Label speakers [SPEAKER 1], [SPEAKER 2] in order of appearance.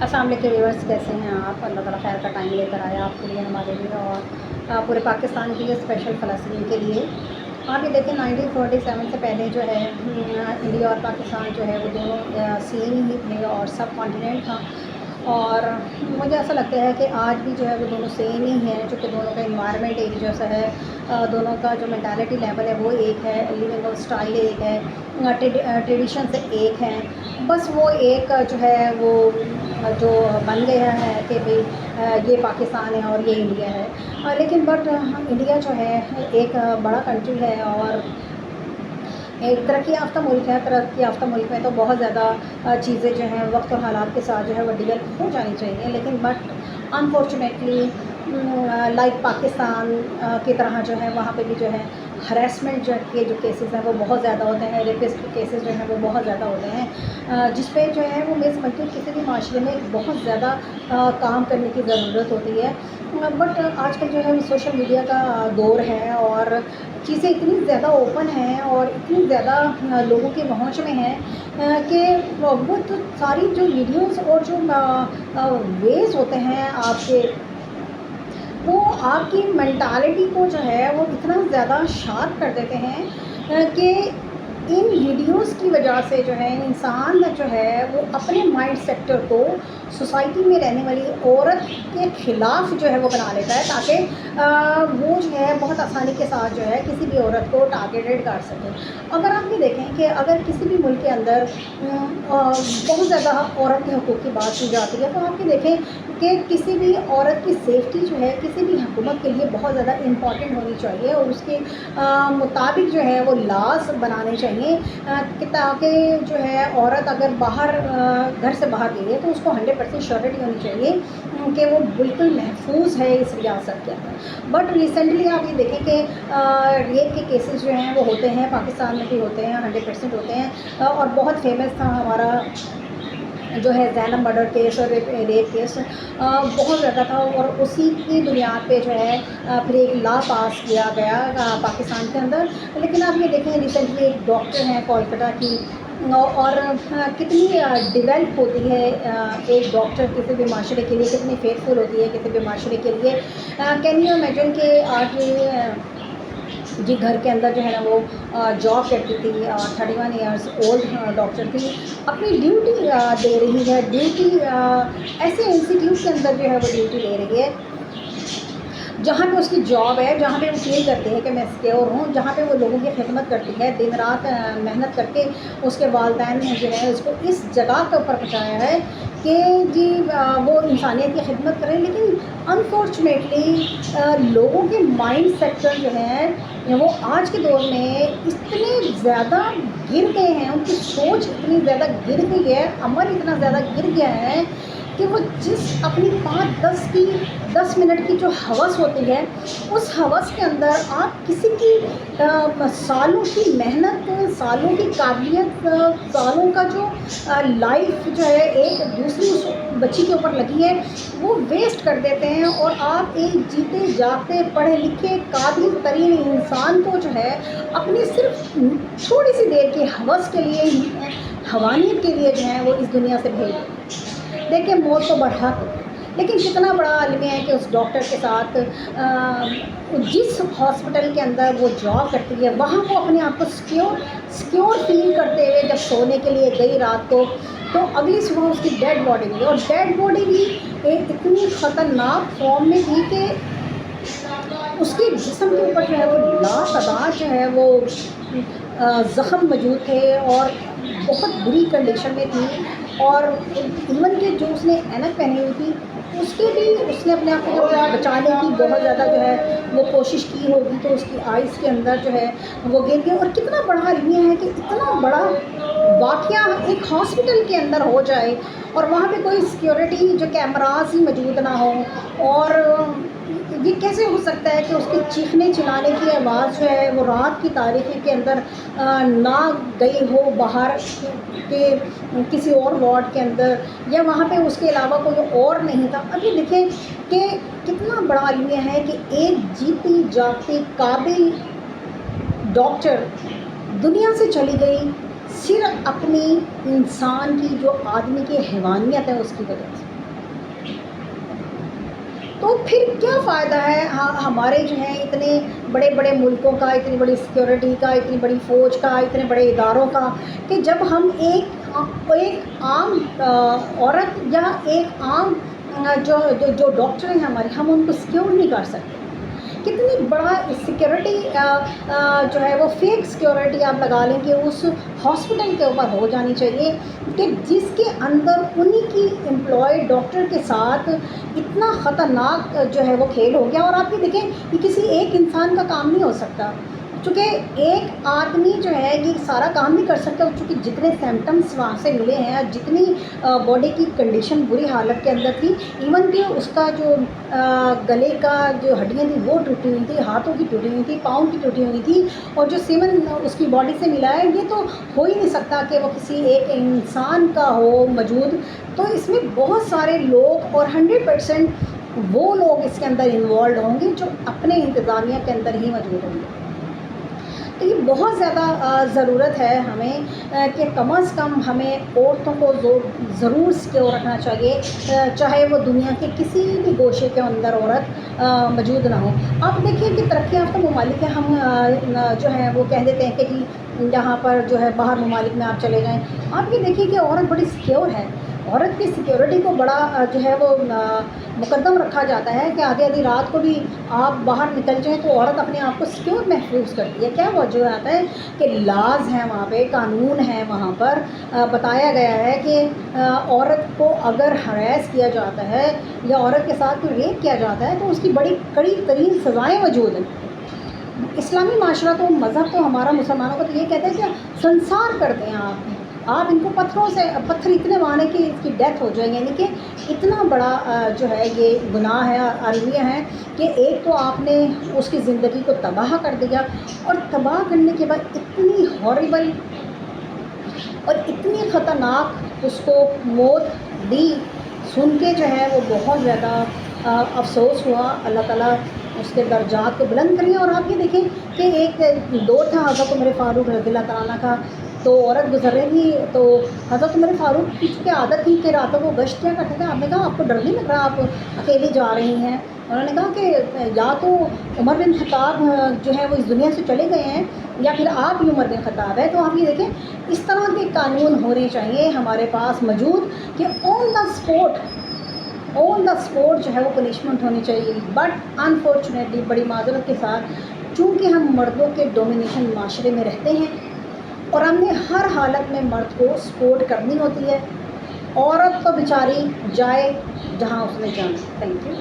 [SPEAKER 1] अस्सलाम वालेकुम व्यूअर्स, कैसे हैं आप? अल्लाह ताला खैर का टाइम लेकर आया आपके लिए, हमारे लिए और पूरे पाकिस्तान के लिए, स्पेशल फ़लस्तीन के लिए। आप ये देखें 1947 से पहले जो है इंडिया और पाकिस्तान जो है वो दोनों सेम ही थे और सब कॉन्टिनेंट था। और मुझे ऐसा लगता है कि आज भी जो है वो दोनों सेम ही हैं, चूँकि दोनों का इन्वायरमेंट एक जैसा है, दोनों का जो मेंटालिटी लेवल है वो एक है, लिविंग स्टाइल एक है, ट्रेडिशन से एक हैं। बस वो एक जो है वो जो बन गया है कि भाई ये पाकिस्तान है और ये इंडिया है। लेकिन बट इंडिया जो है एक बड़ा कंट्री है और एक तरक्की याफ़्ता मुल्क है। तरक्की याफ़्ता मुल्क में तो बहुत ज़्यादा चीज़ें जो हैं वक्त और हालात के साथ जो है वो डेवलप हो जानी चाहिए, लेकिन बट अनफॉर्चुनेटली लाइक पाकिस्तान की तरह जो है वहाँ पे भी जो है हरेसमेंट जो केसेस हैं वो बहुत ज़्यादा होते हैं, रेपिस्ट केसेस जो हैं वो बहुत ज़्यादा होते हैं, जिस पे जो है वो मैं समझती हूँ किसी भी माशरे में बहुत ज़्यादा काम करने की ज़रूरत होती है। बट आजकल जो है सोशल मीडिया का दौर है और चीज़ें इतनी ज़्यादा ओपन हैं और इतनी ज़्यादा लोगों की पहुंच में हैं कि वो तो सारी जो वीडियोस और जो वेज होते हैं आपके, वो आपकी मेंटालिटी को जो है वो इतना ज़्यादा शार्प कर देते हैं कि इन वीडियोस की वजह से जो है इंसान जो है वो अपने माइंड सेक्टर को सोसाइटी में रहने वाली औरत के ख़िलाफ़ जो है वो बना लेता है, ताकि वो जो है बहुत आसानी के साथ जो है किसी भी औरत को टारगेटेड कर सके। अगर आप ये देखें कि अगर किसी भी मुल्क के अंदर बहुत ज़्यादा औरत के हकूक़ की बात की जाती है, तो आप ये देखें कि किसी भी औरत की सेफ्टी जो है किसी भी हुकूमत के लिए बहुत ज़्यादा इम्पॉर्टेंट होनी चाहिए और उसके मुताबिक जो है वो लॉज़ बनाने चाहिए कि ताकि जो है औरत अगर बाहर घर से बाहर गई है तो उसको 100% श्योरिटी होनी चाहिए कि वो बिल्कुल महफूज है इस रियासत के अंदर। बट रिसेंटली आप ये देखें कि रेप के केसेस जो हैं वो होते हैं, पाकिस्तान में भी होते हैं, 100% होते हैं। और बहुत फेमस था हमारा जो है ज़ैनब मर्डर केस और रेप केस बहुत ज़्यादा था और उसी की बुनियाद पे जो है फिर एक लॉ पास किया गया पाकिस्तान के अंदर। लेकिन आप ये देखें रिसेंटली एक डॉक्टर हैं कोलकाता की और कितनी डेवलप होती है एक डॉक्टर किसी भी माशरे के लिए, कितनी फेथफुल होती है किसी भी माशरे के लिए। कैन यू इमेजिन कि आज जी घर के अंदर जो है ना वो जॉब करती थी, 31 ईयर्स ओल्ड डॉक्टर थी, अपनी ड्यूटी दे रही है, ड्यूटी ऐसे इंस्टीट्यूट के अंदर जो है वो ड्यूटी दे रही है जहाँ पे उसकी जॉब है, जहाँ पे वो फील करती है कि मैं सिक्योर हूँ, जहाँ पे वो लोगों की खिदमत करती है, दिन रात मेहनत करके उसके वालिदैन ने जो है उसको इस जगह के ऊपर पहुँचाया है कि जी वो इंसानियत की खिदमत करें। लेकिन अनफॉर्चुनेटली लोगों के माइंड सेक्टर जो है वो आज के दौर में इतने ज़्यादा गिर गए हैं, उनकी सोच इतनी ज़्यादा गिर गई है, अमल इतना ज़्यादा गिर गया है कि वो जिस अपनी 10 मिनट की जो हवस होती है उस हवस के अंदर आप किसी की सालों की मेहनत, सालों की काबिलियत, सालों का जो लाइफ जो है एक दूसरी उस बच्ची के ऊपर लगी है वो वेस्ट कर देते हैं और आप एक जीते जागते पढ़े लिखे काबिल तरीन इंसान को जो है अपनी सिर्फ थोड़ी सी देर की हवस के लिए, हवानियत के लिए जो है वो इस दुनिया से भेज देते हैं। देखिए मौत तो बरहक है, लेकिन कितना बड़ा आलमी है कि उस डॉक्टर के साथ जिस हॉस्पिटल के अंदर वो जॉब करती है वहाँ वो अपने आप को सिक्योर फील करते हुए जब सोने के लिए गई रात को, तो अगली सुबह उसकी डेड बॉडी मिली और डेड बॉडी भी एक इतनी ख़तरनाक फॉर्म में थी कि उसके जिस्म के ऊपर जो है वो लातादाद जो है वो ज़ख़म मौजूद थे और बहुत बुरी कंडीशन में थी। और इवन कि जो उसने ऐनक पहनी हुई थी उसके भी उसने अपने आप को बचाने की बहुत ज़्यादा जो है वो कोशिश की होगी, तो उसकी आइज़ के अंदर जो है वो गिर गई। और कितना बड़ा अलमिया है कि इतना बड़ा वाक़या एक हॉस्पिटल के अंदर हो जाए और वहाँ पे कोई सिक्योरिटी जो कैमरास ही मौजूद ना हो, और ये कैसे हो सकता है कि उसके चीखने चिल्लाने की आवाज़ जो है वो रात की तारीकी के अंदर ना गई हो बाहर के किसी और वार्ड के अंदर, या वहाँ पे उसके अलावा कोई और नहीं था। अब ये देखें कि कितना बड़ा अलमिया है कि एक जीती जागती काबिल डॉक्टर दुनिया से चली गई صرف اپنی انسان کی جو آدمی کی حیوانیت ہے اس کی وجہ سے، تو پھر کیا فائدہ ہے ہمارے جو ہیں اتنے بڑے بڑے ملکوں کا، اتنی بڑی سیکورٹی کا، اتنی بڑی فوج کا، اتنے بڑے اداروں کا، کہ جب ہم ایک عام عورت یا ایک عام جو ڈاکٹر ہیں ہمارے، ہم ان کو سیکیور نہیں کر سکتے. کتنی بڑا سیکورٹی جو ہے وہ فیک سیکورٹی آپ لگا لیں کہ اس ہاسپٹل کے اوپر ہو جانی چاہیے، کہ جس کے اندر انہی کی امپلائڈ ڈاکٹر کے ساتھ اتنا خطرناک جو ہے وہ کھیل ہو گیا. اور آپ یہ دیکھیں یہ کسی ایک انسان کا کام نہیں ہو سکتا، چونکہ ایک آدمی جو ہے یہ سارا کام نہیں کر سکتا، چونکہ جتنے سمٹمس وہاں سے ملے ہیں، جتنی باڈی کی کنڈیشن بری حالت کے اندر تھی، ایون کہ اس کا جو گلے کا جو ہڈیاں تھیں وہ ٹوٹی ہوئی تھی، ہاتھوں کی ٹوٹی ہوئی تھی، پاؤں کی ٹوٹی ہوئی تھی، اور جو سیمن اس کی باڈی سے ملا ہے یہ تو ہو ہی نہیں سکتا کہ وہ کسی ایک انسان کا ہو موجود. تو اس میں بہت سارے لوگ، اور 100% وہ لوگ اس کے اندر انوالوڈ ہوں گے جو اپنے انتظامیہ کے اندر ہی موجود ہوں گے. تو یہ بہت زیادہ ضرورت ہے ہمیں کہ کم از کم ہمیں عورتوں کو ضرور سیکیور رکھنا چاہیے، چاہے وہ دنیا کے کسی بھی گوشے کے اندر عورت موجود نہ ہو. آپ دیکھیے کہ ترقی یافتہ ممالک ہیں، ہم جو ہے وہ کہہ دیتے ہیں کہ جی یہاں پر جو ہے باہر ممالک میں آپ چلے جائیں، آپ یہ دیکھیے کہ عورت بڑی سیکیور ہے. عورت کی سیکیورٹی کو بڑا جو ہے وہ مقدم رکھا جاتا ہے کہ آدھی رات کو بھی آپ باہر نکل جائیں تو عورت اپنے آپ کو سیکیور محسوس کرتی ہے. کیا وجہ آتا ہے کہ لاز ہیں وہاں پہ، قانون ہے وہاں پر، بتایا گیا ہے کہ عورت کو اگر ہراس کیا جاتا ہے یا عورت کے ساتھ کوئی ریپ کیا جاتا ہے تو اس کی بڑی کڑی ترین سزائیں موجود ہیں. اسلامی معاشرہ تو، مذہب تو ہمارا مسلمانوں کا تو یہ کہتا ہے کہ سنسار کر دیں آپ ان کو پتھروں سے، پتھر اتنے مارے کہ اس کی ڈیتھ ہو جائے. یعنی کہ اتنا بڑا جو ہے یہ گناہ ہے، المیہ ہے کہ ایک تو آپ نے اس کی زندگی کو تباہ کر دیا، اور تباہ کرنے کے بعد اتنی ہاریبل اور اتنی خطرناک اس کو موت دی. سن کے جو ہے وہ بہت زیادہ افسوس ہوا. اللہ تعالیٰ اس کے درجات کو بلند کریں. اور آپ یہ دیکھیں کہ ایک دور تھا حضرت عمر فاروق رضی اللہ تعالیٰ عنہ کا، تو عورت گزر رہی تھی، تو حضرت عمر فاروق کی عادت تھی کہ راتوں کو گشت کیا کرتے تھے. آپ نے کہا آپ کو ڈر نہیں لگ رہا، آپ اکیلی جا رہی ہیں؟ انہوں نے کہا کہ یا تو عمر بن خطاب جو ہے وہ اس دنیا سے چلے گئے ہیں، یا پھر آپ ہی عمر بن خطاب ہے. تو آپ یہ دیکھیں اس طرح کے قانون ہونے چاہیے ہمارے پاس موجود کہ آن دا اسپوٹ جو ہے وہ پنشمنٹ ہونی چاہیے. بٹ انفارچونیٹلی، بڑی معذرت کے ساتھ، چونکہ ہم مردوں کے ڈومینیشن معاشرے میں رہتے ہیں اور ہم نے ہر حالت میں مرد کو سپورٹ کرنی ہوتی ہے، عورت تو بیچاری جائے جہاں اس نے جانا. Thank you.